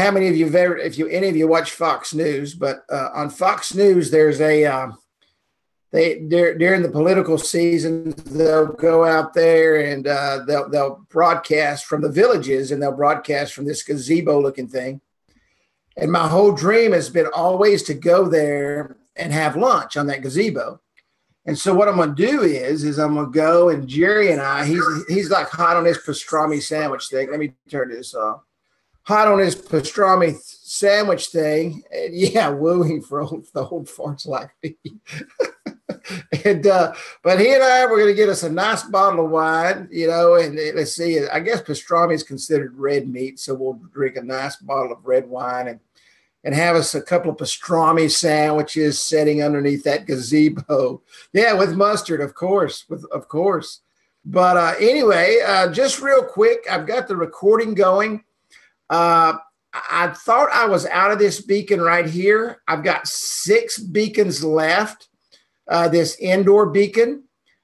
how many of you any of you watch Fox News, but on Fox News there's during the political season they'll go out there and they'll broadcast from the villages, and they'll broadcast from this gazebo looking thing. And my whole dream has been always to go there and have lunch on that gazebo. And so what I'm going to do is I'm going to go, and Jerry and I, he's like hot on this pastrami sandwich thing. Let me turn this off. Hot on this pastrami sandwich thing. And yeah, wooing for the old farts like me. And but he and I, we're going to get us a nice bottle of wine, and let's see, I guess pastrami is considered red meat, so we'll drink a nice bottle of red wine and have us a couple of pastrami sandwiches sitting underneath that gazebo. Yeah, with mustard, of course, But anyway, just real quick, I've got the recording going. I thought I was out of this beacon right here. I've got 6 beacons left. This indoor beacon.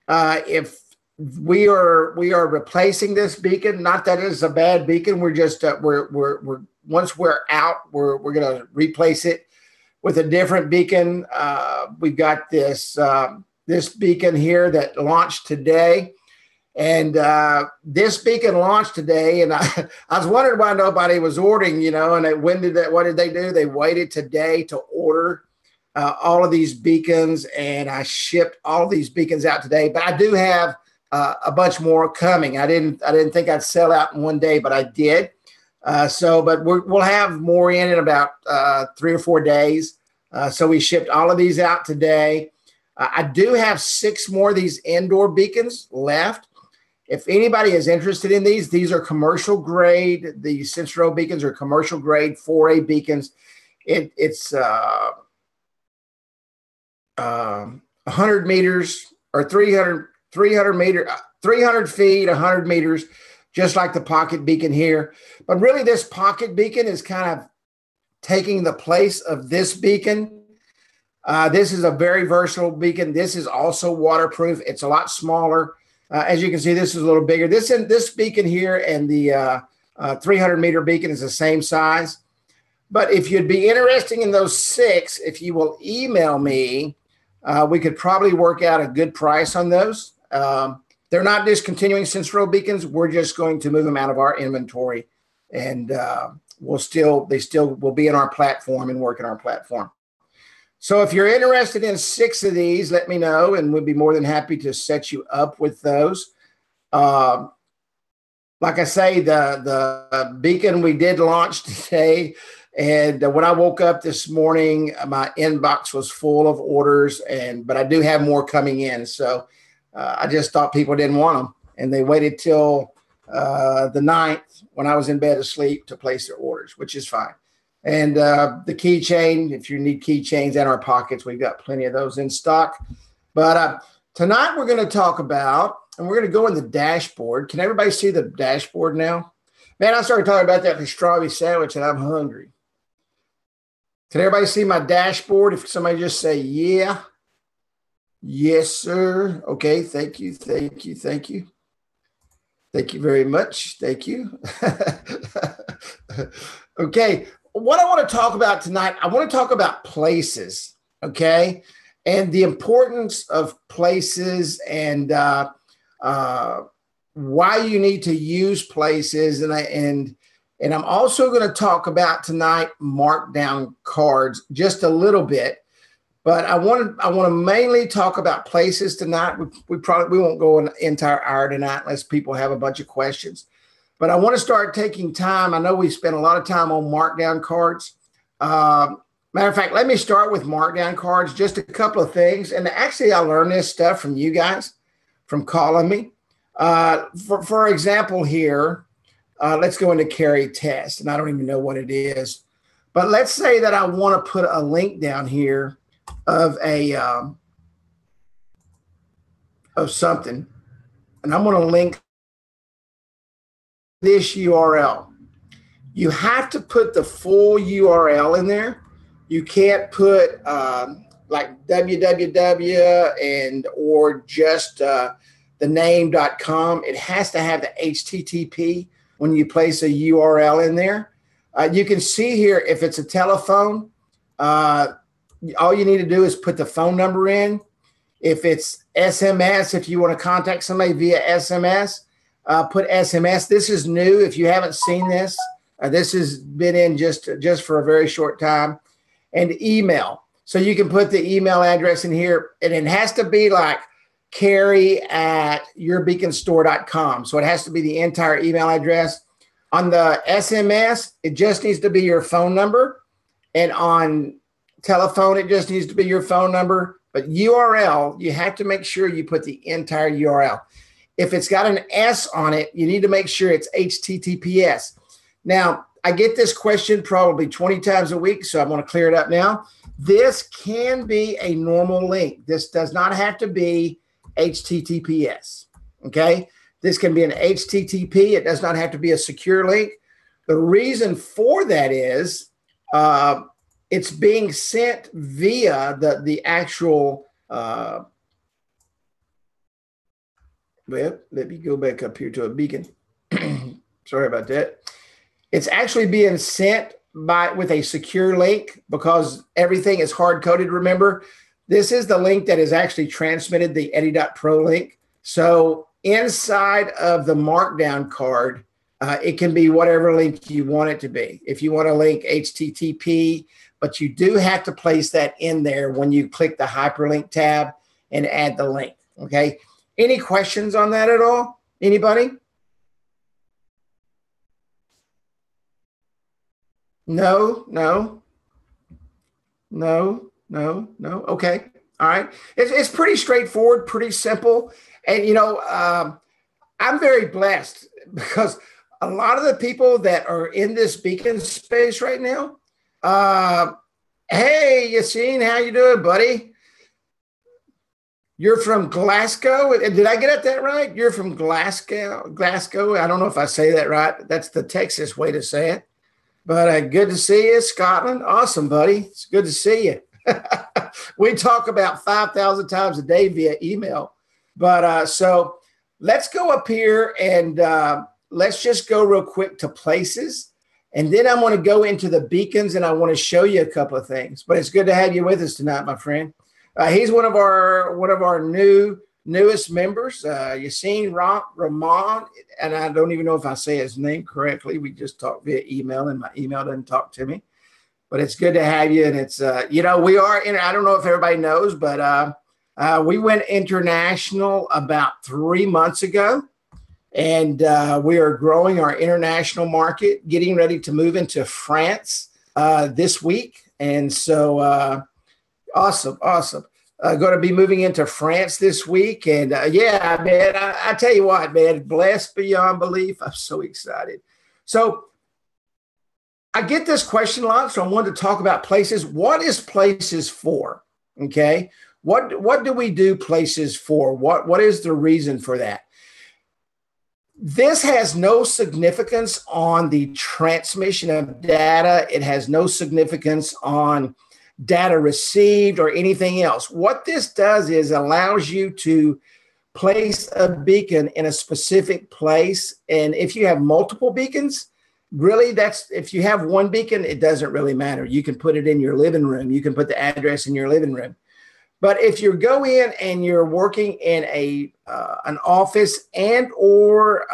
If we are replacing this beacon, not that it's a bad beacon. We're just we're once we're out, we're going to replace it with a different beacon. We've got this beacon here that launched today, and this beacon launched today. And I was wondering why nobody was ordering, And what did they do? They waited today to order all of these beacons, and I shipped all of these beacons out today. But I do have a bunch more coming. I didn't think I'd sell out in one day, but I did. But we'll have more in about 3 or 4 days. So we shipped all of these out today. I do have 6 more of these indoor beacons left. If anybody is interested in these are commercial grade. The Sensoro beacons are commercial grade 4A beacons. It's 100 meters or 300 feet, 100 meters, just like the pocket beacon here. But really this pocket beacon is kind of taking the place of this beacon. This is a very versatile beacon. This is also waterproof. It's a lot smaller. As you can see, this is a little bigger. This beacon here and the 300 meter beacon is the same size. But if you'd be interested in those 6, if you will email me, we could probably work out a good price on those. They're not discontinuing Sensoro beacons. We're just going to move them out of our inventory, and they still will be in our platform and work in our platform. So if you're interested in 6 of these, let me know, and we'd be more than happy to set you up with those. Like I say, the beacon we did launch today. And when I woke up this morning, my inbox was full of orders, but I do have more coming in. So I just thought people didn't want them, and they waited till the 9th when I was in bed asleep to place their orders, which is fine. And the keychain, if you need keychains in our pockets, we've got plenty of those in stock. But tonight we're going to talk about, and we're going to go in the dashboard. Can everybody see the dashboard now? Man, I started talking about that pastrami sandwich, and I'm hungry. Can everybody see my dashboard? If somebody just say, yeah. Yes, sir. Okay. Thank you. Thank you. Thank you. Thank you very much. Thank you. Okay. What I want to talk about tonight, I want to talk about places. Okay. And the importance of places and why you need to use places. And I'm also going to talk about tonight markdown cards just a little bit, but I want to mainly talk about places tonight. We won't go an entire hour tonight unless people have a bunch of questions. But I want to start taking time. I know we spent a lot of time on markdown cards. Matter of fact, let me start with markdown cards. Just a couple of things, and actually, I learned this stuff from you guys, from calling me. For example, here. Let's go into carry test, and I don't even know what it is. But let's say that I want to put a link down here of something, and I'm going to link this URL. You have to put the full URL in there. You can't put like www or just the name.com. It has to have the HTTP when you place a URL in there. You can see here if it's a telephone, all you need to do is put the phone number in. If it's SMS, if you want to contact somebody via SMS, put SMS. This is new. If you haven't seen this, this has been in just for a very short time. And email. So you can put the email address in here, and it has to be like Carrie@yourbeaconstore.com. So it has to be the entire email address. On the SMS, it just needs to be your phone number. And on telephone, it just needs to be your phone number. But URL, you have to make sure you put the entire URL. If it's got an S on it, you need to make sure it's HTTPS. Now, I get this question probably 20 times a week, so I'm going to clear it up now. This can be a normal link. This does not have to be HTTPS, okay? This can be an HTTP. It does not have to be a secure link. The reason for that is it's being sent via the actual, well, let me go back up here to a beacon. Sorry about that. It's actually being sent with a secure link because everything is hard-coded, remember? This is the link that is actually transmitted, the Eddie.pro link. So inside of the markdown card, it can be whatever link you want it to be. If you want to link HTTP, but you do have to place that in there when you click the hyperlink tab and add the link, okay? Any questions on that at all? Anybody? No. Okay. All right. It's pretty straightforward, pretty simple. And, I'm very blessed because a lot of the people that are in this beacon space right now, hey, Yassine, how you doing, buddy? You're from Glasgow. Did I get that right? You're from Glasgow. I don't know if I say that right. That's the Texas way to say it. But good to see you, Scotland. Awesome, buddy. It's good to see you. We talk about 5,000 times a day via email. But so let's go up here and let's just go real quick to places. And then I'm going to go into the beacons and I want to show you a couple of things. But it's good to have you with us tonight, my friend. He's one of our newest members, Yassine Rahman, and I don't even know if I say his name correctly. We just talked via email, and my email doesn't talk to me. But it's good to have you, and it's we are in. I don't know if everybody knows, but we went international about 3 months ago, and we are growing our international market, getting ready to move into France this week, and so awesome. Going to be moving into France this week. And yeah, man, I tell you what, man, blessed beyond belief. I'm so excited. So I get this question a lot. So I wanted to talk about places. What is places for? Okay. What do we do places for? What is the reason for that? This has no significance on the transmission of data. It has no significance on data received or anything else. What this does is allows you to place a beacon in a specific place. And if you have multiple beacons, really if you have one beacon, it doesn't really matter. You can put it in your living room. You can put the address in your living room. But if you go in and you're working in an office and or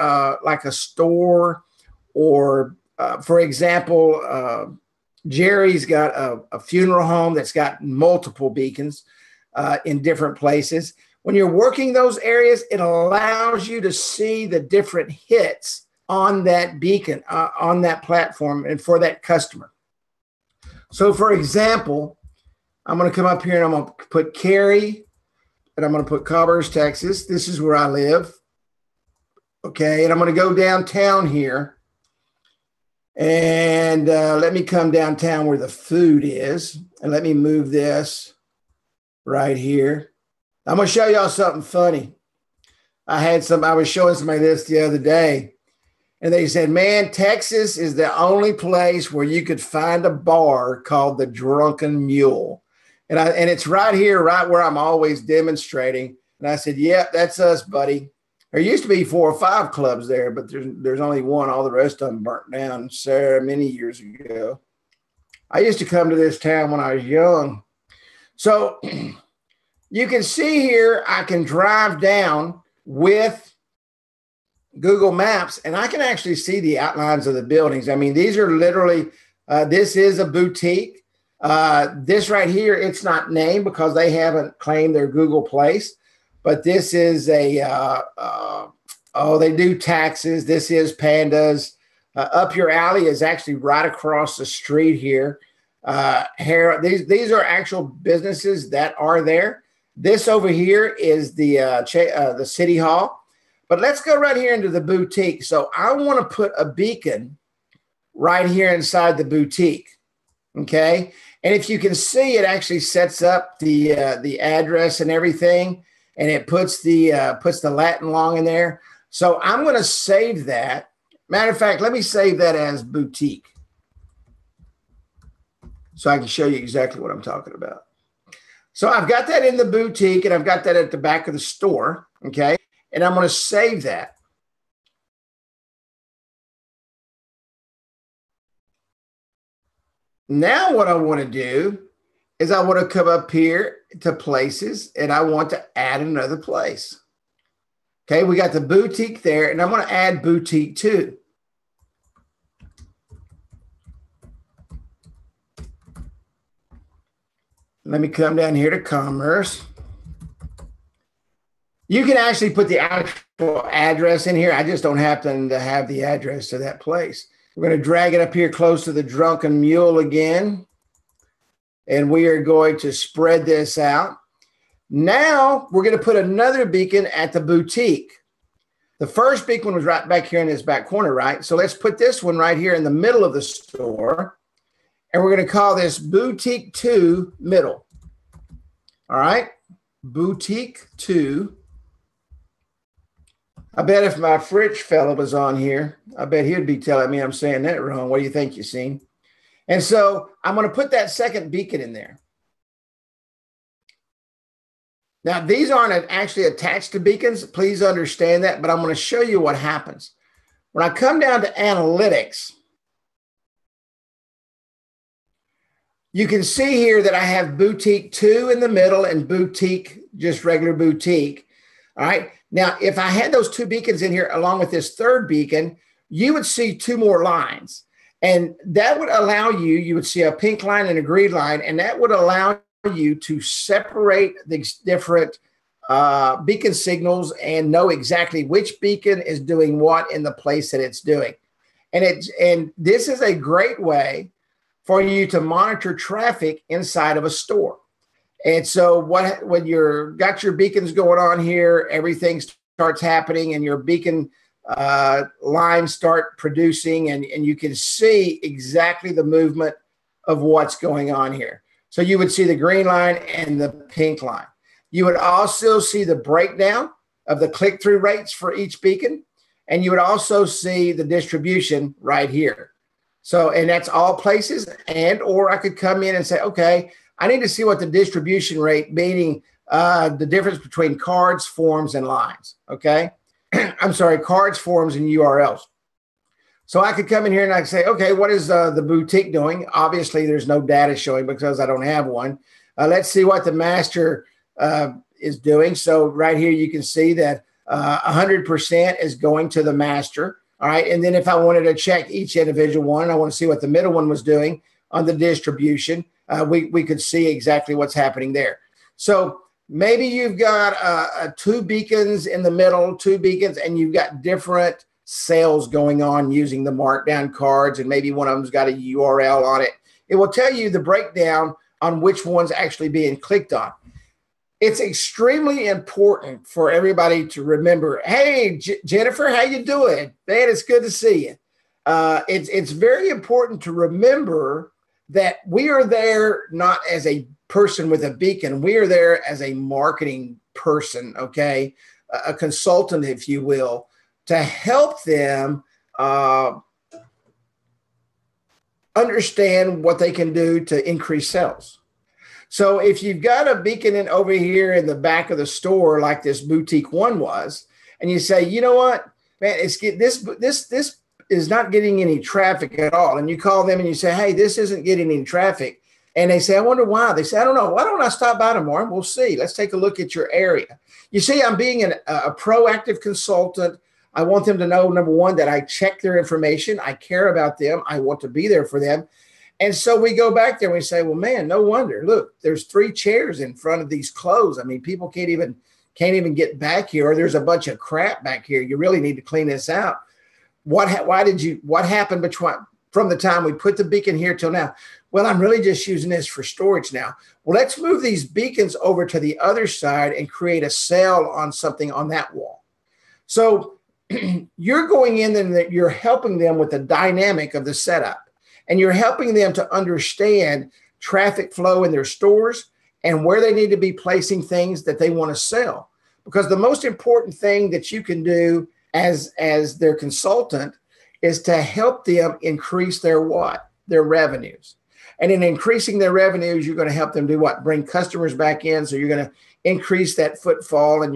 like a store or for example, Jerry's got a funeral home that's got multiple beacons in different places. When you're working those areas, it allows you to see the different hits on that beacon, on that platform, and for that customer. So, for example, I'm going to come up here and I'm going to put Cary, and I'm going to put Cobblers, Texas. This is where I live. Okay, and I'm going to go downtown here. And let me come downtown where the food is. And let me move this right here. I'm going to show y'all something funny. I was showing somebody this the other day. And they said, man, Texas is the only place where you could find a bar called the Drunken Mule. And it's right here, right where I'm always demonstrating. And I said, yeah, that's us, buddy. There used to be 4 or 5 clubs there, but there's only one. All the rest of them burnt down so many years ago. I used to come to this town when I was young. So you can see here, I can drive down with Google Maps, and I can actually see the outlines of the buildings. I mean, these are literally, this is a boutique. This right here, it's not named because they haven't claimed their Google place, but this is a, they do taxes. This is Pandas. Up your alley is actually right across the street here. These are actual businesses that are there. This over here is the city hall. But let's go right here into the boutique. So I want to put a beacon right here inside the boutique. Okay. And if you can see, it actually sets up the address and everything, and it puts the Latin long in there. So I'm going to save that. Matter of fact, let me save that as boutique, so I can show you exactly what I'm talking about. So I've got that in the boutique, and I've got that at the back of the store. Okay. And I'm going to save that. Now what I want to do is I want to come up here to places, and I want to add another place. Okay, we got the boutique there, and I'm going to add boutique 2. Let me come down here to commerce. You can actually put the actual address in here. I just don't happen to have the address to that place. We're going to drag it up here close to the Drunken Mule again. And we are going to spread this out. Now we're going to put another beacon at the boutique. The first beacon was right back here in this back corner, right? So let's put this one right here in the middle of the store. And we're going to call this Boutique 2 Middle. All right. Boutique 2. I bet if my Fritch fella was on here, I bet he'd be telling me I'm saying that wrong. What do you think, Yassine? And so I'm going to put that second beacon in there. Now, these aren't actually attached to beacons. Please understand that, but I'm going to show you what happens. When I come down to analytics, you can see here that I have boutique 2 in the middle and boutique, just regular boutique. All right. Now, if I had those 2 beacons in here along with this third beacon, you would see 2 more lines. And that would allow you would see a pink line and a green line, and that would allow you to separate the different beacon signals and know exactly which beacon is doing what in the place that it's doing. And this is a great way for you to monitor traffic inside of a store. And so when you've got your beacons going on here, everything starts happening and your beacon lines start producing, and you can see exactly the movement of what's going on here. So you would see the green line and the pink line. You would also see the breakdown of the click-through rates for each beacon, and you would also see the distribution right here. So, and that's all places, or I could come in and say, okay, I need to see what the distribution rate, meaning the difference between cards, forms, and lines, okay? I'm sorry, cards, forms, and URLs. So I could come in here and I could say, okay, what is the boutique doing? Obviously, there's no data showing because I don't have one. Let's see what the master is doing. So right here, you can see that 100% is going to the master. All right. And then if I wanted to check each individual one, I want to see what the middle one was doing on the distribution. We could see exactly what's happening there. So maybe you've got 2 beacons in the middle, 2 beacons, and you've got different sales going on using the markdown cards, and maybe one of them's got a URL on it. It will tell you the breakdown on which one's actually being clicked on. It's extremely important for everybody to remember, hey, Jennifer, how you doing? Man, it's good to see you. It's very important to remember that we are there not as a person with a beacon. We are there as a marketing person, okay? A consultant, if you will, to help them understand what they can do to increase sales. So if you've got a beacon in over here in the back of the store, like this boutique one was, and you say, you know what, man, this is not getting any traffic at all. And you call them and you say, hey, this isn't getting any traffic. And they say, I wonder why. They say, I don't know. Why don't I stop by tomorrow? We'll see. Let's take a look at your area. You see, I'm being a proactive consultant. I want them to know, number one, that I check their information. I care about them. I want to be there for them. And so we go back there and we say, well, man, no wonder. Look, there's 3 chairs in front of these clothes. I mean, people can't even get back here, or there's a bunch of crap back here. You really need to clean this out. What happened from the time we put the beacon here till now? Well, I'm really just using this for storage now. Well, let's move these beacons over to the other side and create a sale on something on that wall. So you're going in and you're helping them with the dynamic of the setup, and you're helping them to understand traffic flow in their stores and where they need to be placing things that they want to sell. Because the most important thing that you can do as their consultant is to help them increase their revenues. And in increasing their revenues, you're going to help them do what? Bring customers back in. So you're going to increase that footfall, and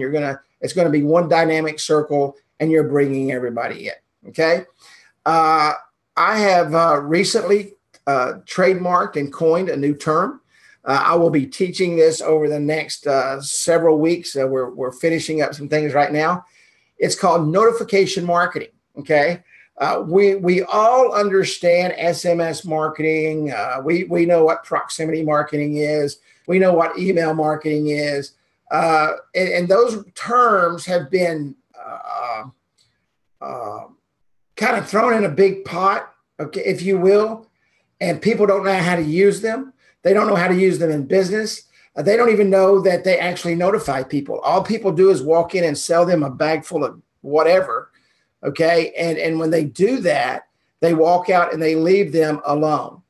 it's going to be one dynamic circle, and you're bringing everybody in. Okay. I have recently trademarked and coined a new term. I will be teaching this over the next several weeks. We're finishing up some things right now. It's called notification marketing. Okay. We all understand SMS marketing. We know what proximity marketing is. We know what email marketing is. And those terms have been kind of thrown in a big pot, okay, if you will, and people don't know how to use them. They don't know how to use them in business. They don't even know that they actually notify people. All people do is walk in and sell them a bag full of whatever. Okay. And when they do that, they walk out and they leave them alone.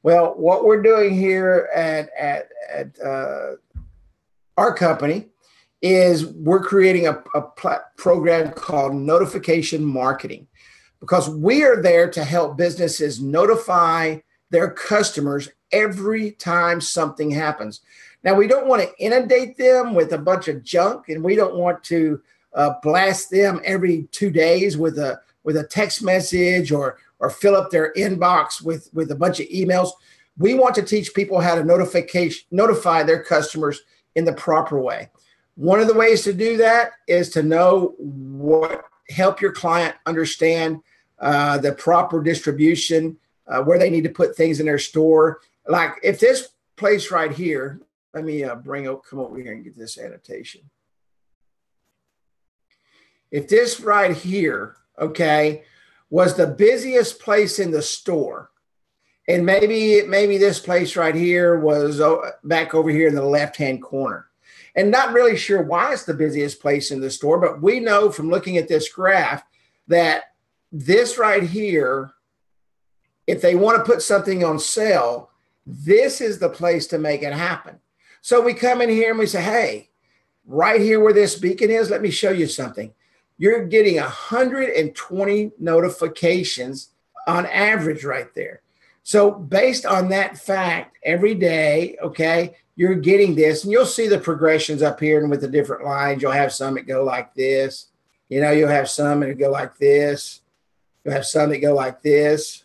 Well, what we're doing here at our company is we're creating a program called notification marketing, because we are there to help businesses notify their customers every time something happens. Now, we don't want to inundate them with a bunch of junk, and we don't want to blast them every 2 days with a text message or fill up their inbox with a bunch of emails. We want to teach people how to notify their customers in the proper way. One of the ways to do that is to help your client understand the proper distribution, where they need to put things in their store. Like if this place right here, let me come over here and get this annotation. If this right here, okay, was the busiest place in the store, and maybe this place right here was back over here in the left-hand corner, and not really sure why it's the busiest place in the store, but we know from looking at this graph that this right here, if they want to put something on sale, this is the place to make it happen. So we come in here and we say, hey, right here where this beacon is, let me show you something. You're getting 120 notifications on average right there. So based on that fact, every day, okay, you're getting this, and you'll see the progressions up here and with the different lines. You'll have some that go like this. You'll have some that go like this. You'll have some that go like this,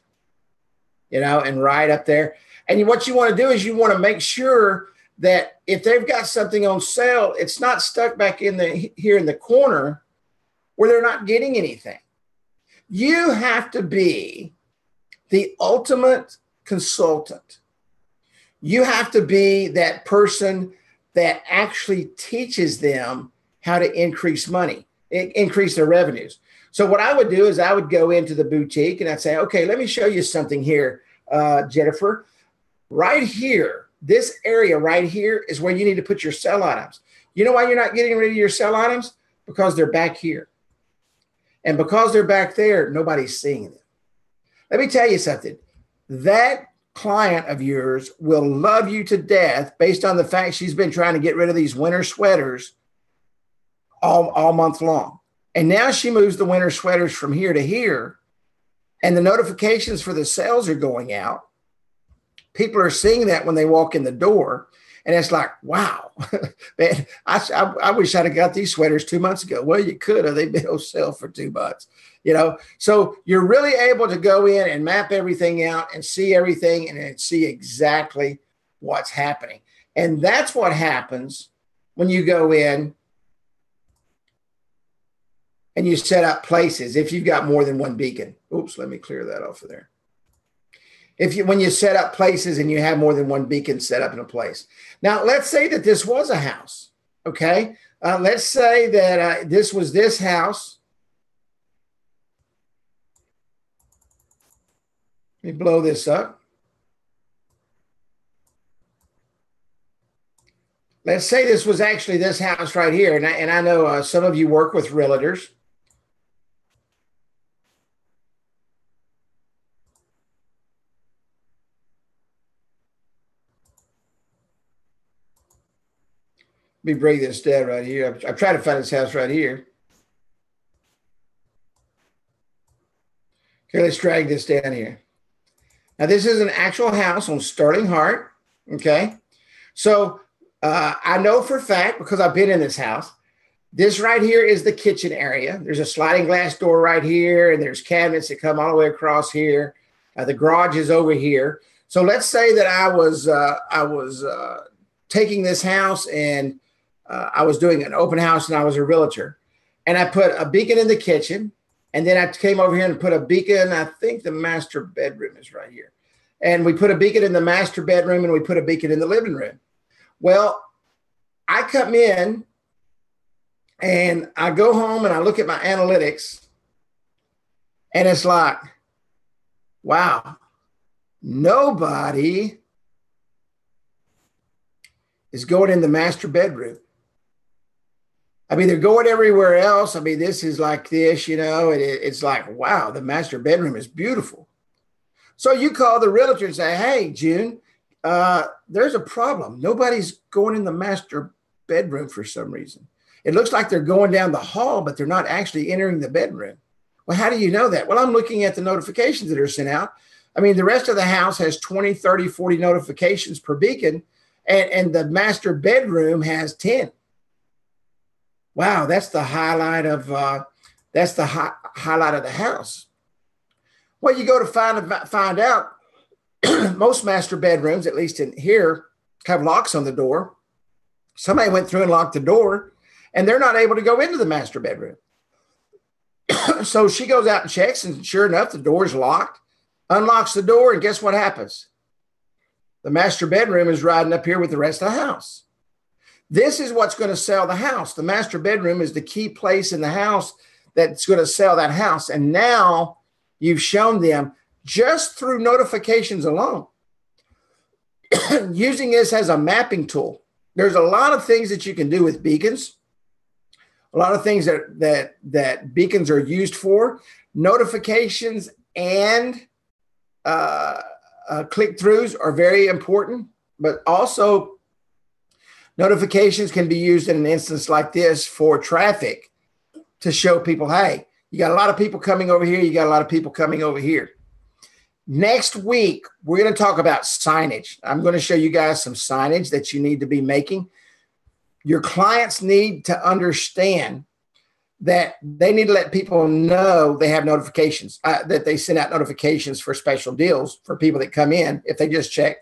and right up there. And what you want to do is you want to make sure that if they've got something on sale, it's not stuck back here in the corner where they're not getting anything. You have to be the ultimate consultant. You have to be that person that actually teaches them how to increase their revenues. So what I would do is I would go into the boutique and I'd say, okay, let me show you something here, Jennifer. Right here, this area right here is where you need to put your sell items. You know why you're not getting rid of your sell items? Because they're back here. And because they're back there, nobody's seeing them. Let me tell you something. That client of yours will love you to death based on the fact she's been trying to get rid of these winter sweaters all month long. And now she moves the winter sweaters from here to here, and the notifications for the sales are going out. People are seeing that when they walk in the door. And it's like, wow, man, I wish I'd have got these sweaters 2 months ago. Well, you could have. They've been on sale for 2 months, So you're really able to go in and map everything out and see everything and see exactly what's happening. And that's what happens when you go in and you set up places if you've got more than one beacon. Oops, let me clear that off of there. When you set up places and you have more than one beacon set up in a place. Now, let's say that this was a house, okay? Let's say that this was this house. Let me blow this up. Let's say this was actually this house right here. And I know some of you work with realtors. Let me break this down right here. I'm trying to find this house right here. Okay, let's drag this down here. Now, this is an actual house on Sterling Heart, okay? So I know for a fact, because I've been in this house, this right here is the kitchen area. There's a sliding glass door right here, and there's cabinets that come all the way across here. The garage is over here. So let's say that I was taking this house and I was doing an open house and I was a realtor. And I put a beacon in the kitchen. And then I came over here and put a beacon. I think the master bedroom is right here. And we put a beacon in the master bedroom and we put a beacon in the living room. Well, I come in and I go home and I look at my analytics and it's like, wow, nobody is going in the master bedroom. I mean, they're going everywhere else. I mean, this is like this, it's like, wow, the master bedroom is beautiful. So you call the realtor and say, hey, June, there's a problem. Nobody's going in the master bedroom for some reason. It looks like they're going down the hall, but they're not actually entering the bedroom. Well, how do you know that? Well, I'm looking at the notifications that are sent out. I mean, the rest of the house has 20, 30, 40 notifications per beacon, and the master bedroom has 10. Wow, that's the highlight of highlight of the house. Well, you go to find out most master bedrooms, at least in here, have locks on the door. Somebody went through and locked the door, and they're not able to go into the master bedroom. So she goes out and checks, and sure enough, the door is locked. Unlocks the door, and guess what happens? The master bedroom is riding up here with the rest of the house. This is what's going to sell the house. The master bedroom is the key place in the house that's going to sell that house. And now you've shown them just through notifications alone, using this as a mapping tool. There's a lot of things that you can do with beacons, a lot of things that beacons are used for. Notifications and click-throughs are very important, but also notifications can be used in an instance like this for traffic to show people, hey, you got a lot of people coming over here. You got a lot of people coming over here. Next week, we're going to talk about signage. I'm going to show you guys some signage that you need to be making. Your clients need to understand that they need to let people know they have notifications, that they send out notifications for special deals for people that come in if they just check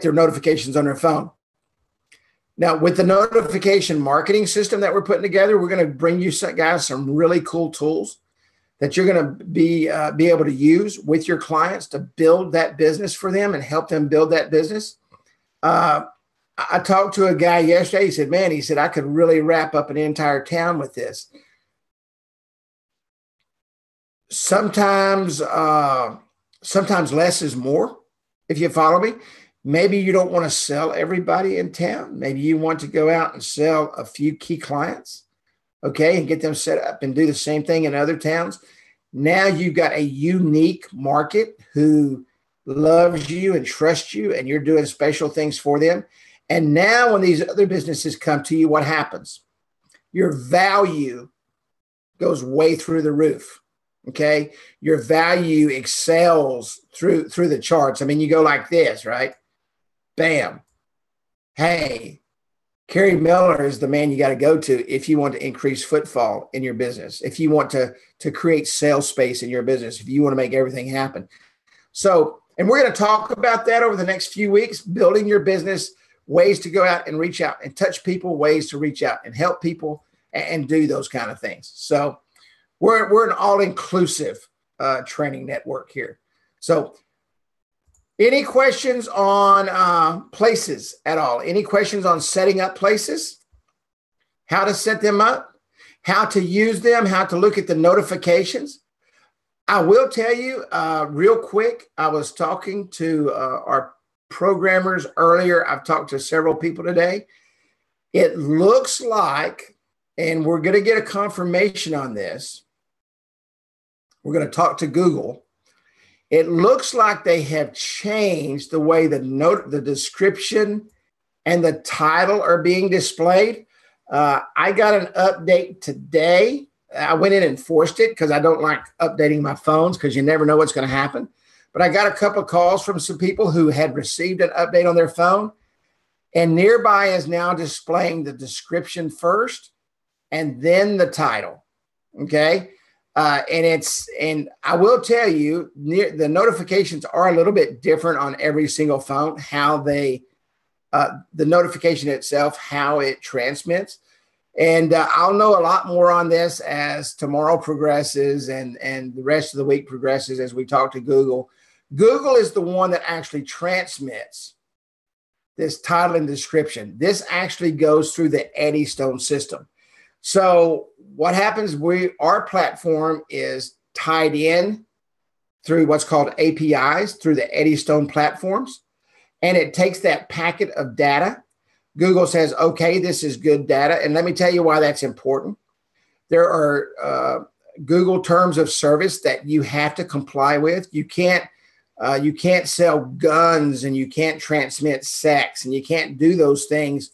their notifications on their phone. Now, with the notification marketing system that we're putting together, we're going to bring you guys some really cool tools that you're going to be able to use with your clients to build that business for them and help them build that business. I talked to a guy yesterday. He said, man, I could really wrap up an entire town with this. Sometimes less is more, if you follow me. Maybe you don't want to sell everybody in town. Maybe you want to go out and sell a few key clients, okay, and get them set up and do the same thing in other towns. Now you've got a unique market who loves you and trusts you, and you're doing special things for them. And now when these other businesses come to you, what happens? Your value goes way through the roof, okay? Your value excels through the charts. I mean, you go like this, right? Bam. hey, Kerry Miller is the man you got to go to if you want to increase footfall in your business, if you want to create sales space in your business, if you want to make everything happen. So, and we're going to talk about that over the next few weeks, building your business, ways to go out and reach out and touch people, ways to reach out and help people and do those kind of things. So we're an all-inclusive training network here. So any questions on places at all? Any questions on setting up places, how to set them up, how to use them, how to look at the notifications? I will tell you real quick, I was talking to our programmers earlier. I've talked to several people today. It looks like, and we're going to get a confirmation on this. We're going to talk to Google. It looks like they have changed the way the description and the title are being displayed. I got an update today. I went in and forced it because I don't like updating my phones because you never know what's going to happen. But I got a couple of calls from some people who had received an update on their phone, and Nearby is now displaying the description first and then the title. Okay. And I will tell you, the notifications are a little bit different on every single phone, how the notification itself, how it transmits. And I'll know a lot more on this as tomorrow progresses and the rest of the week progresses as we talk to Google. Google is the one that actually transmits this title and description. This actually goes through the Eddystone system. So what happens, our platform is tied in through what's called APIs through the Eddystone platforms, and it takes that packet of data. Google says, okay, this is good data. And let me tell you why that's important. There are Google terms of service that you have to comply with. You can't sell guns, and you can't transmit sex, and you can't do those things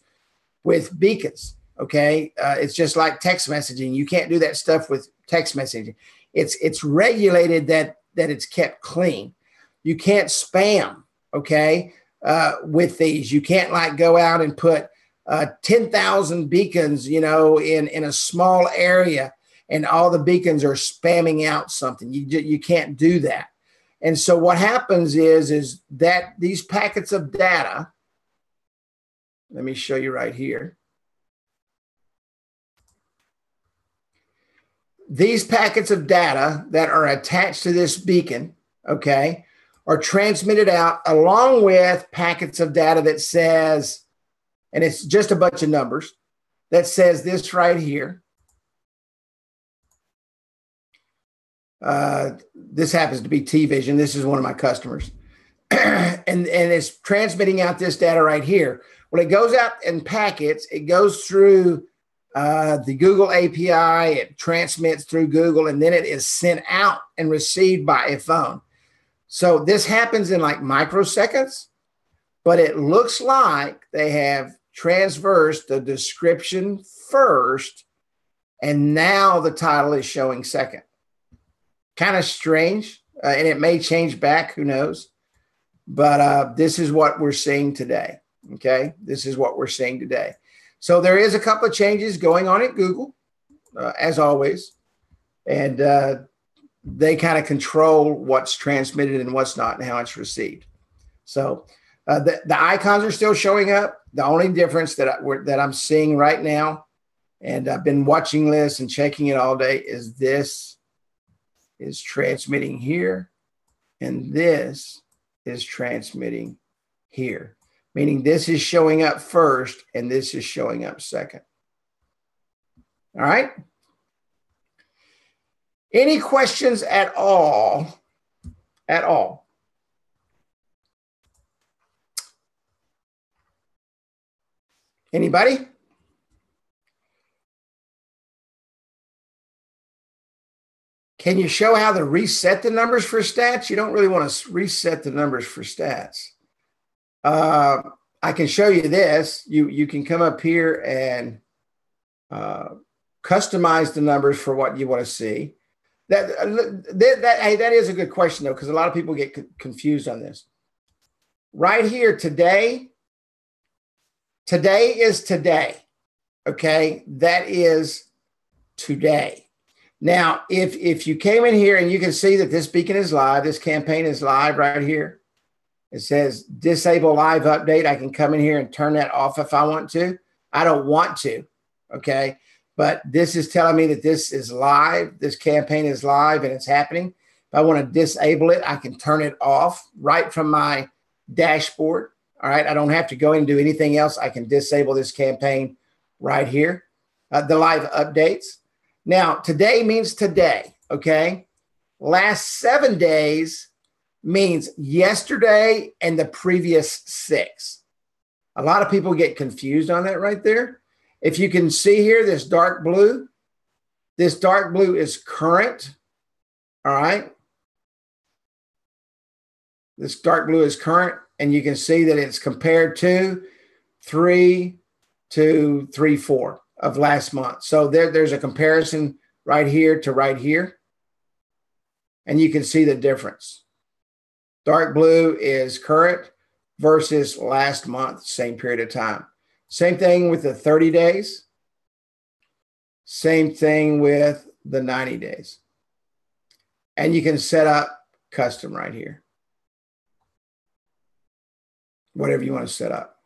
with beacons. Okay. It's just like text messaging. You can't do that stuff with text messaging. It's regulated that it's kept clean. You can't spam. Okay. With these, you can't like go out and put 10,000 beacons, in a small area, and all the beacons are spamming out something. You can't do that. And so what happens is that these packets of data, let me show you right here. These packets of data that are attached to this beacon, okay, are transmitted out along with packets of data that says, and it's just a bunch of numbers, that says this right here. This happens to be T-Vision. This is one of my customers. and it's transmitting out this data right here. When it goes out in packets, it goes through the Google API, it transmits through Google, and then it is sent out and received by a phone. So this happens in like microseconds, but it looks like they have transversed the description first, and now the title is showing second. Kind of strange, and it may change back, who knows? But this is what we're seeing today, okay? This is what we're seeing today. So there is a couple of changes going on at Google, as always, and they kind of control what's transmitted and what's not and how it's received. So the icons are still showing up. The only difference that I'm seeing right now, and I've been watching this and checking it all day, is this is transmitting here, and this is transmitting here. Meaning this is showing up first and this is showing up second. All right. Any questions at all? At all? Anybody? Can you show how to reset the numbers for stats? You don't really want to reset the numbers for stats. I can show you this. You can come up here and customize the numbers for what you want to see. That is a good question, though, because a lot of people get confused on this. Right here today, Today is today. Okay. That is today. Now, if you came in here and you can see that this beacon is live, this campaign is live right here. It says disable live update. I can come in here and turn that off if I want to. I don't want to. Okay. But this is telling me that this is live. This campaign is live and it's happening. If I want to disable it, I can turn it off right from my dashboard. All right. I don't have to go in and do anything else. I can disable this campaign right here. The live updates. Now, today means today. Okay. Last 7 days means yesterday and the previous 6. A lot of people get confused on that right there. If you can see here, this dark blue is current. All right. This dark blue is current, and you can see that it's compared to 3 to 3/4 of last month. So there's a comparison right here to right here, and you can see the difference. Dark blue is current versus last month, same period of time. Same thing with the 30 days. Same thing with the 90 days. And you can set up custom right here. Whatever you want to set up.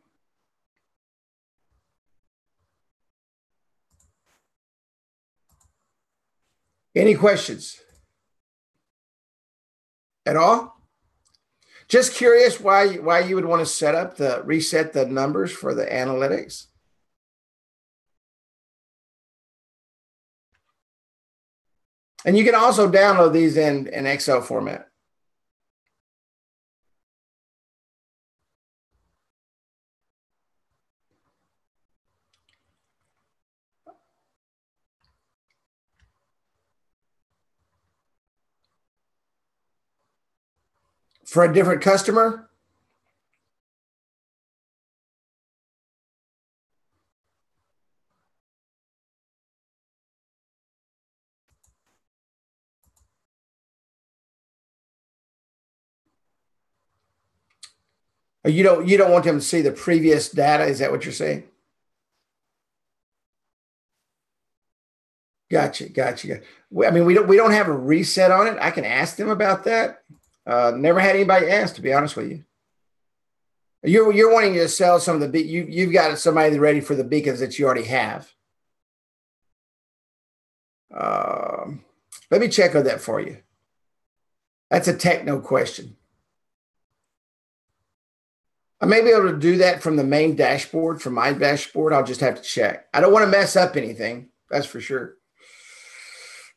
Any questions at all? Just curious why you would want to reset the numbers for the analytics. And you can also download these in Excel format. For a different customer, you don't want them to see the previous data. Is that what you're saying? Gotcha. I mean, we don't have a reset on it. I can ask them about that. Never had anybody ask, to be honest with you. You're wanting to sell some of the you've got somebody ready for the beacons that you already have. Let me check on that for you. That's a techno question. I may be able to do that from the main dashboard, from my dashboard. I'll just have to check. I don't want to mess up anything. That's for sure.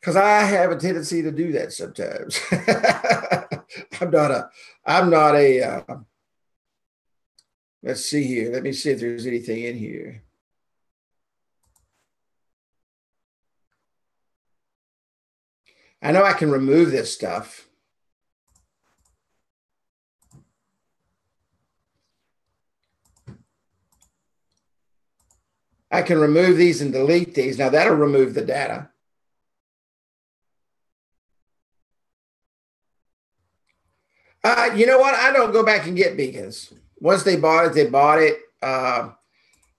Because I have a tendency to do that sometimes. I'm not a let's see here. Let me see if there's anything in here. I know I can remove this stuff. I can remove these and delete these. Now that'll remove the data. You know what? I don't go back and get beacons. Once they bought it, they bought it.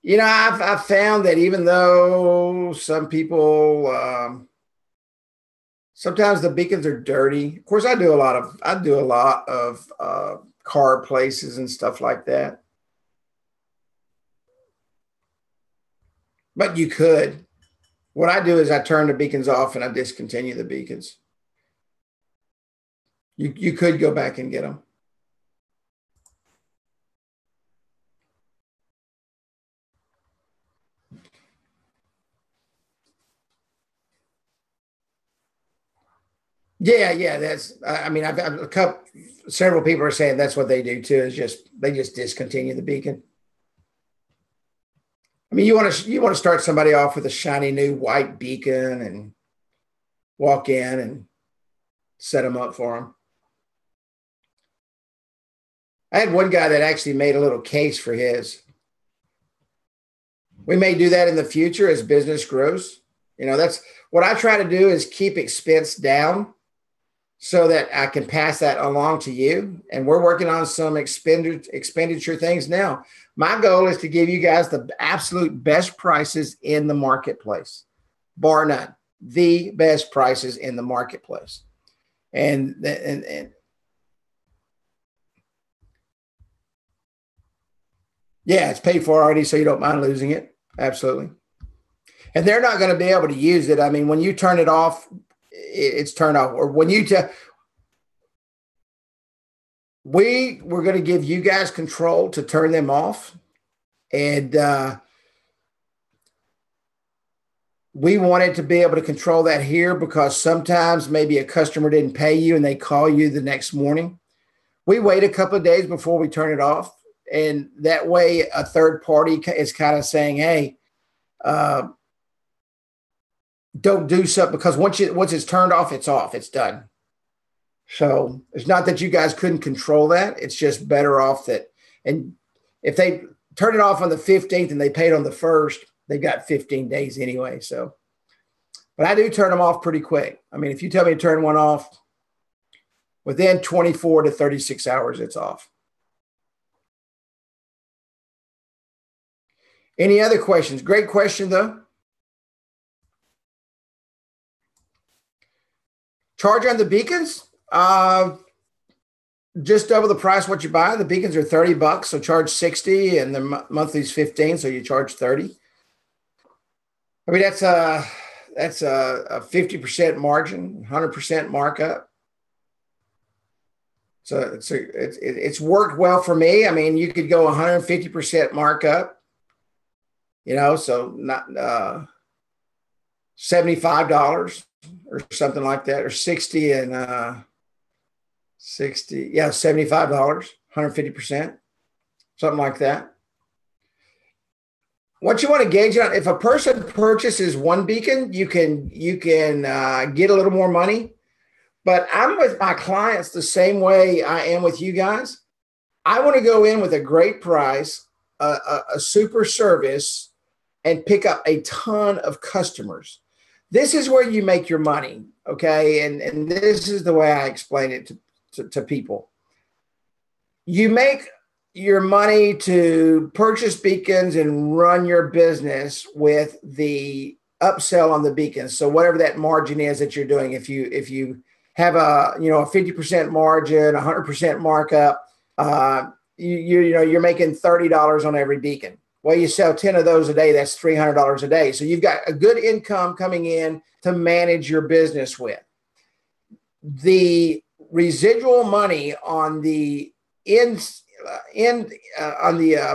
You know, I've found that even though some people, sometimes the beacons are dirty. Of course, I do a lot of car places and stuff like that. But you could. What I do is I turn the beacons off and I discontinue the beacons. You could go back and get them. Yeah. That's. I mean, I've several people are saying that's what they do too. Is they just discontinue the beacon. I mean, you want to start somebody off with a shiny new white beacon and walk in and set them up for them. I had one guy that actually made a little case for his. We may do that in the future as business grows. You know, that's what I try to do is keep expense down. so that I can pass that along to you. And we're working on some expenditure things now. My goal is to give you guys the absolute best prices in the marketplace, bar none, the best prices in the marketplace. And yeah, it's paid for already, so you don't mind losing it. Absolutely. And they're not going to be able to use it. I mean, when you turn it off, it's turned off. Or when you we're going to give you guys control to turn them off. And we wanted to be able to control that here because sometimes maybe a customer didn't pay you and they call you the next morning. We wait a couple of days before we turn it off. And that way a third party is kind of saying, hey, don't do something, because once it's turned off, it's done. So it's not that you guys couldn't control that. It's just better off that. And if they turn it off on the 15th and they paid on the 1st, they've got 15 days anyway. So, but I do turn them off pretty quick. I mean, if you tell me to turn one off, within 24 to 36 hours, it's off. Any other questions? Great question, though. Charge on the beacons? Just double the price what you buy. The beacons are $30, so charge 60, and the monthly is 15, so you charge 30. I mean, that's a 50% margin, 100% markup. So it's worked well for me. I mean, you could go 150% markup, so not $75 or something like that, or 60 and 60, yeah, $75, 150%, something like that. What you want to gauge on, if a person purchases one beacon, you can get a little more money. But I'm with my clients the same way I am with you guys. I want to go in with a great price, a super service, and pick up a ton of customers. This is where you make your money, okay? And this is the way I explain it to people. You make your money to purchase beacons and run your business with the upsell on the beacons. So whatever that margin is that you're doing, if you have a 50% margin, 100% markup, you're making $30 on every beacon. Well, you sell 10 of those a day, that's $300 a day. So you've got a good income coming in to manage your business with. The residual money on the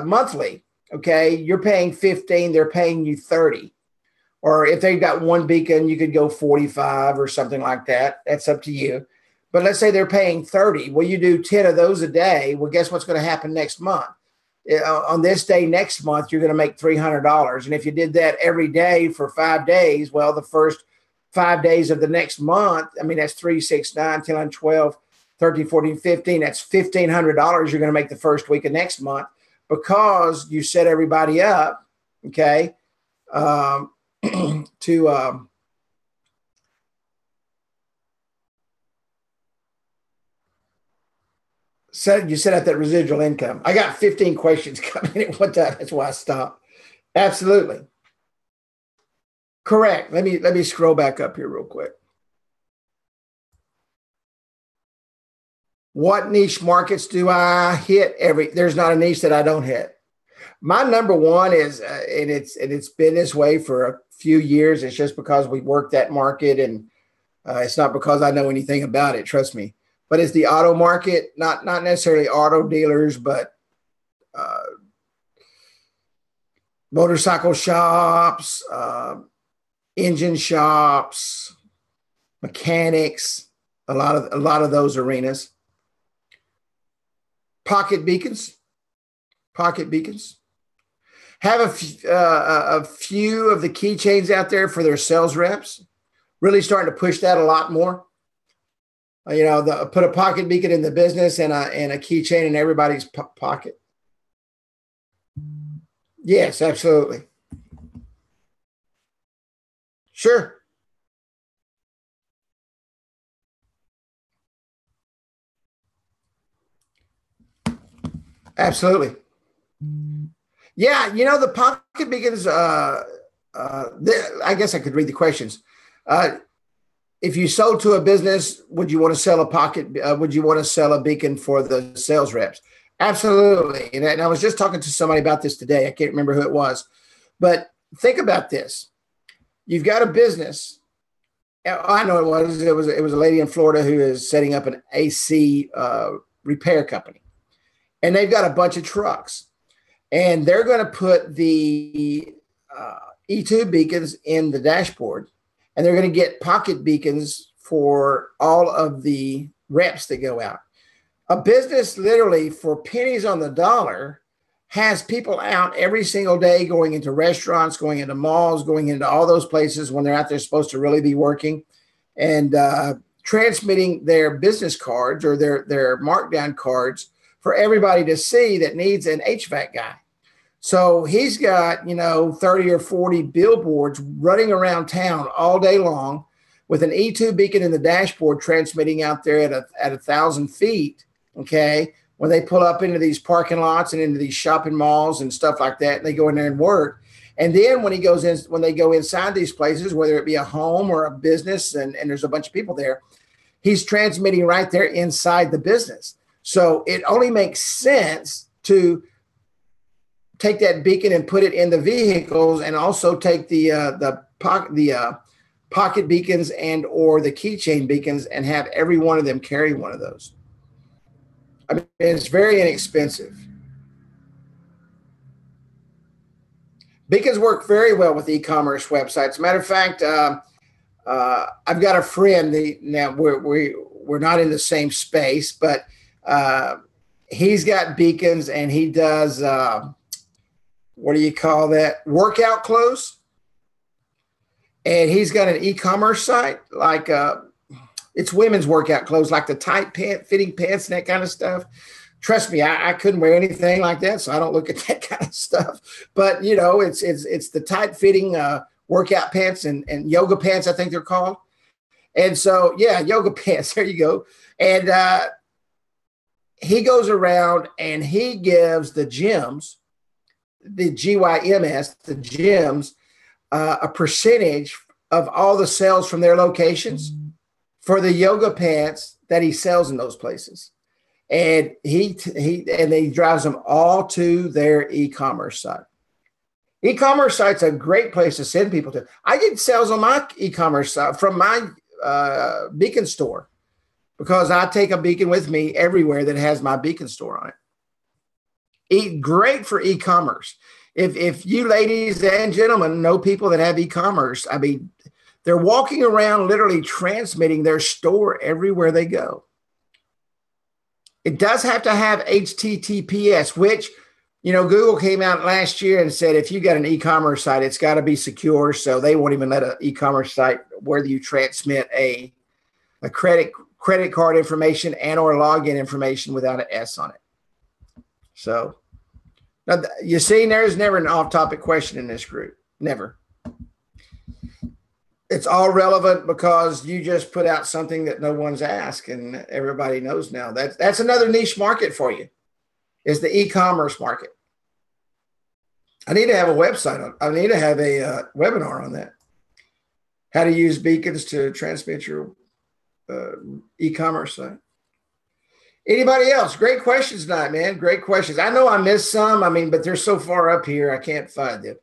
monthly, okay, you're paying 15, they're paying you 30. Or if they've got one beacon, you could go 45 or something like that. That's up to you. But let's say they're paying 30. Well, you do 10 of those a day. Well, guess what's going to happen next month? On this day next month, you're going to make $300. And if you did that every day for 5 days, well, the first 5 days of the next month, I mean, that's 3, 6, 9, 10, 11, 12, 13, 14, 15. That's $1,500 you're going to make the first week of next month because you set everybody up, okay, to you set up that residual income. I got 15 questions coming at one time. That's why I stopped. Absolutely. Correct. Let me scroll back up here real quick. What niche markets do I hit? There's not a niche that I don't hit. My number one is, and it's been this way for a few years. It's just because we work that market, and it's not because I know anything about it. Trust me. But it's the auto market, not necessarily auto dealers, but motorcycle shops, engine shops, mechanics, a lot of those arenas. Pocket beacons. Have a few of the keychains out there for their sales reps. Really starting to push that a lot more. Put a pocket beacon in the business and a keychain in everybody's pocket. Yes, absolutely. Sure. Absolutely. Yeah, you know, the pocket beacons, I guess I could read the questions. If you sold to a business, would you want to sell a pocket? Would you want to sell a beacon for the sales reps? Absolutely. And I was just talking to somebody about this today. I can't remember who it was, but think about this. You've got a business. I know it was. It was a lady in Florida who is setting up an AC repair company, and they've got a bunch of trucks, and they're going to put the E2 beacons in the dashboard, and they're going to get pocket beacons for all of the reps that go out. A business literally for pennies on the dollar has people out every single day going into restaurants, going into malls, going into all those places when they're out there supposed to really be working, and transmitting their business cards or their markdown cards for everybody to see that needs an HVAC guy. So he's got, 30 or 40 billboards running around town all day long with an E2 beacon in the dashboard transmitting out there at 1,000 feet. Okay. When they pull up into these parking lots and into these shopping malls and stuff like that, and they go in there and work. And then when they go inside these places, whether it be a home or a business, and there's a bunch of people there, he's transmitting right there inside the business. So it only makes sense to take that beacon and put it in the vehicles, and also take the pocket beacons and or the keychain beacons and have every one of them carry one of those. I mean, it's very inexpensive. Beacons work very well with e-commerce websites. Matter of fact, I've got a friend. Now we're not in the same space, but he's got beacons, and he does what do you call that? Workout clothes. And he's got an e-commerce site like it's women's workout clothes, like the tight fitting pants and that kind of stuff. Trust me, I couldn't wear anything like that, so I don't look at that kind of stuff. But it's the tight fitting workout pants and yoga pants, I think they're called. And so, yeah, yoga pants. There you go. And he goes around and he gives the gyms, the GYMS, the gyms, a percentage of all the sales from their locations for the yoga pants that he sells in those places. And he drives them all to their e-commerce site. E-commerce site's a great place to send people to. I get sales on my e-commerce site from my beacon store, because I take a beacon with me everywhere that has my beacon store on it. Great for e-commerce. If you ladies and gentlemen know people that have e-commerce, I mean, they're walking around literally transmitting their store everywhere they go. It does have to have HTTPS, which, Google came out last year and said, if you got an e-commerce site, it's got to be secure. So they won't even let an e-commerce site where you transmit a credit card information and or login information without an S on it. So now, you see, there's never an off-topic question in this group. Never. It's all relevant because you just put out something that no one's asked, and everybody knows now. That's another niche market for you, is the e-commerce market. I need to have a website. I need to have a webinar on that. How to use beacons to transmit your e-commerce site. Anybody else? Great questions tonight, man. Great questions. I know I missed some. But they're so far up here, I can't find them.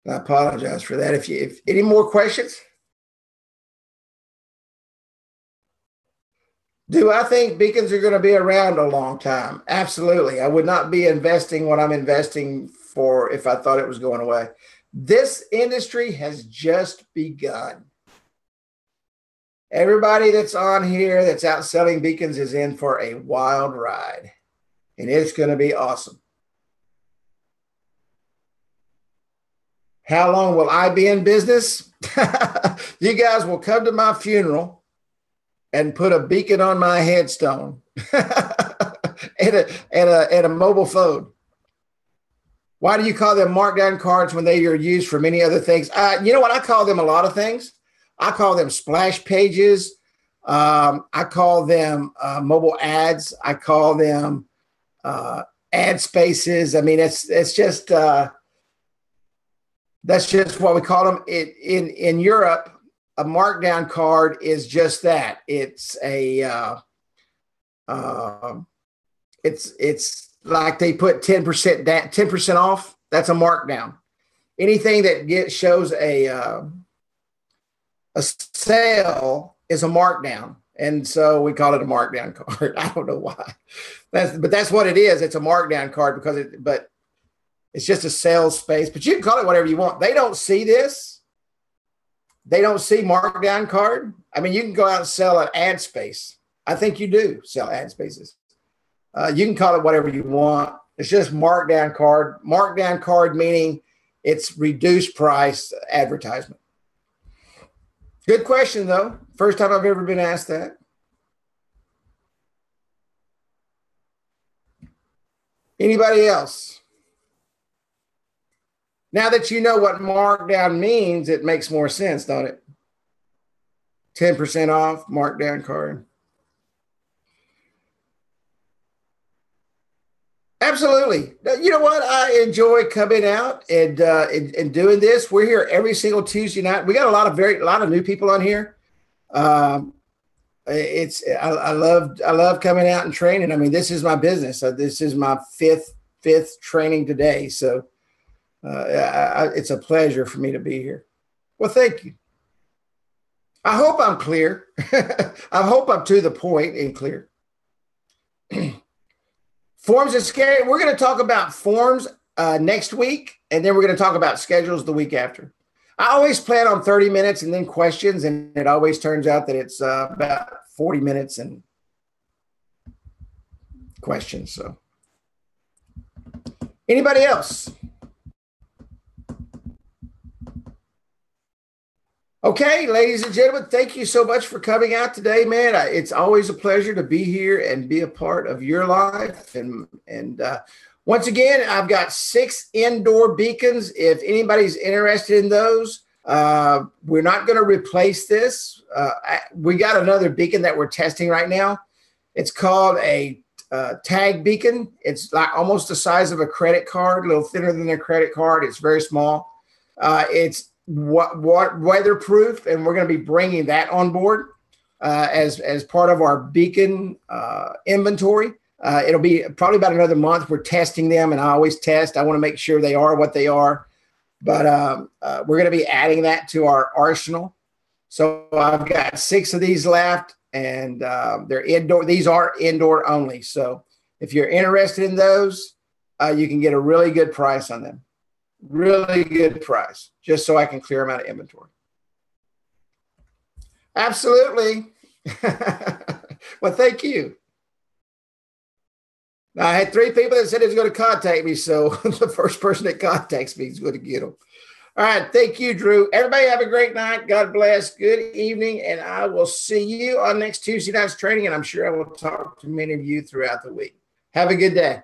I apologize for that. If any more questions? Do I think beacons are going to be around a long time? Absolutely. I would not be investing what I'm investing for if I thought it was going away. This industry has just begun. Everybody that's on here that's out selling beacons is in for a wild ride, and it's going to be awesome. How long will I be in business? You guys will come to my funeral and put a beacon on my headstone and a mobile phone. Why do you call them markdown cards when they are used for many other things? You know what? I call them a lot of things. I call them splash pages. I call them mobile ads. I call them ad spaces. I mean, it's just that's just what we call them. In Europe, a markdown card is just that. It's it's like they put 10% off. That's a markdown. Anything that shows a sale is a markdown. And so we call it a markdown card. I don't know why. But that's what it is. It's a markdown card but it's just a sales space. But you can call it whatever you want. They don't see this. They don't see markdown card. I mean, you can go out and sell an ad space. I think you do sell ad spaces. You can call it whatever you want. It's just markdown card. Markdown card meaning it's reduced price advertisement. Good question, though. First time I've ever been asked that. Anybody else? Now that you know what markdown means, it makes more sense, don't it? 10% off, markdown card. Absolutely. You know what? I enjoy coming out and doing this. We're here every single Tuesday night. We got a lot of new people on here. I love coming out and training. I mean, this is my business. This is my fifth training today. So it's a pleasure for me to be here. Well, thank you. I hope I'm clear. I hope I'm to the point and clear. Forms is scary. We're going to talk about forms next week, and then we're going to talk about schedules the week after. I always plan on 30 minutes and then questions, and it always turns out that it's about 40 minutes and questions. So, anybody else? Okay, ladies and gentlemen, thank you so much for coming out today, man. It's always a pleasure to be here and be a part of your life. And once again, I've got 6 indoor beacons. If anybody's interested in those, we're not going to replace this. We got another beacon that we're testing right now. It's called a tag beacon. It's like almost the size of a credit card, a little thinner than a credit card. It's very small. It's weatherproof, and we're going to be bringing that on board as part of our beacon inventory. It'll be probably about another month. We're testing them, and I always test. I want to make sure they are what they are. But we're going to be adding that to our arsenal. So I've got 6 of these left, and they're indoor. These are indoor only. So if you're interested in those, you can get a really good price on them. Really good price, just so I can clear them out of inventory. Absolutely. Well, thank you. Now, I had 3 people that said he was going to contact me, so the first person that contacts me is going to get them. All right, thank you, Drew. Everybody have a great night. God bless. Good evening, and I will see you on next Tuesday night's training, and I'm sure I will talk to many of you throughout the week. Have a good day.